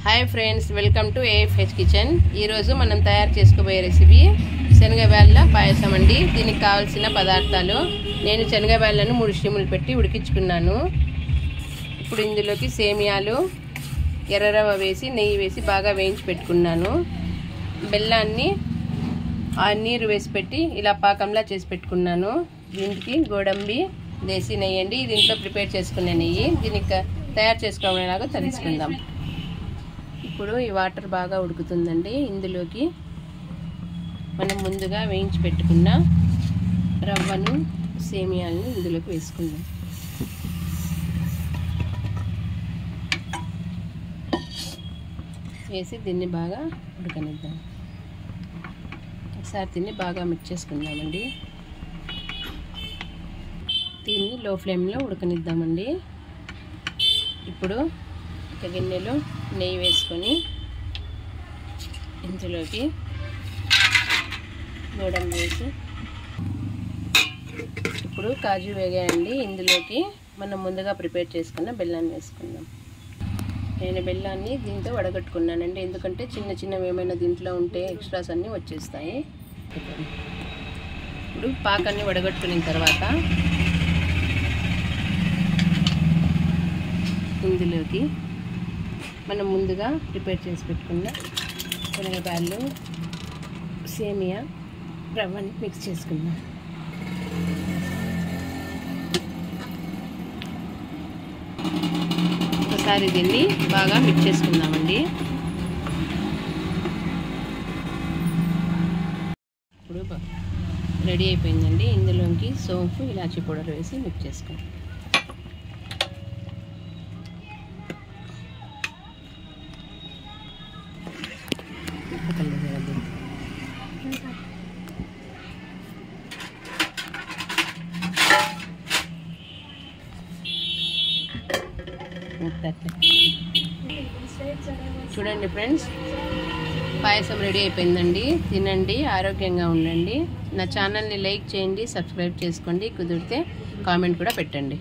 Hi friends welcome to AFH kitchen మనం తయారు చేసుకోబోయే రెసిపీ శనగబెల్ల పాయసం అండి। దీనికి కావాల్సిన పదార్థాలు నేను శనగబెల్లను 3 స్టీములు పెట్టి ఉడికించుకున్నాను। ఇప్పుడు ఇందులోకి సేమియాలు ఎర్రరవ్వ వేసి నెయ్యి వేసి బాగా వేయించి పెట్టుకున్నాను। బెల్లాన్ని ఆ నీరు వేసి పెట్టి ఇలా పాకంలా చేసి పెట్టుకున్నాను। దీనికి గోడంబి దేశీ నెయ్యి అండి, దీంట్లో ప్రిపేర్ చేసుకునే నెయ్యి। దీనికి తయారు చేసుకోవడానికి తెలుసుకుందాం। ఇప్పుడు ఈ వాటర్ బాగా ఉడుకుతుందండి। ఇందులోకి మనం ముందుగా వేయించి పెట్టుకున్న రవ్వను సేమియాలను ఇందులోకి వేసుకుందాం। వేసి దీన్ని బాగా ఉడకనిద్దాం। ఒకసారి దీన్ని బాగా మిక్స్ చేసుకుందామండి। దీన్ని లో ఫ్లేమ్లో ఉడకనిద్దామండి। ఇప్పుడు ఒక గిన్నెలో నెయ్యి వేసుకొని ఇందులోకి గోడంబి వేసి ఇప్పుడు కాజు వేగాయండి। ఇందులోకి మనం ముందుగా ప్రిపేర్ చేసుకున్న బెల్లాన్ని వేసుకుందాం। నేను బెల్లాన్ని దీంతో వడగట్టుకున్నానండి, ఎందుకంటే చిన్న చిన్నవి ఏమైనా దీంట్లో ఉంటే ఎక్స్ట్రాస్ అన్నీ వచ్చేస్తాయి। ఇప్పుడు పాకాన్ని వడగట్టుకున్న తర్వాత ఇందులోకి మనం ముందుగా ప్రిపేర్ చేసి పెట్టుకున్న శనగబెల్లు సేమియా రవ్వని మిక్స్ చేసుకుందాం। ఒకసారి దీన్ని బాగా మిక్స్ చేసుకుందామండి। ఇప్పుడు రెడీ అయిపోయిందండి। ఇందులోకి సోంపు ఇలాచీ పౌడర్ వేసి మిక్స్ చేసుకుందాం। చూడండి ఫ్రెండ్స్, పాయసం రెడీ అయిపోయిందండి। తినండి, ఆరోగ్యంగా ఉండండి। నా ఛానల్ని లైక్ చేయండి, సబ్స్క్రైబ్ చేసుకోండి, కుదిరితే కామెంట్ కూడా పెట్టండి।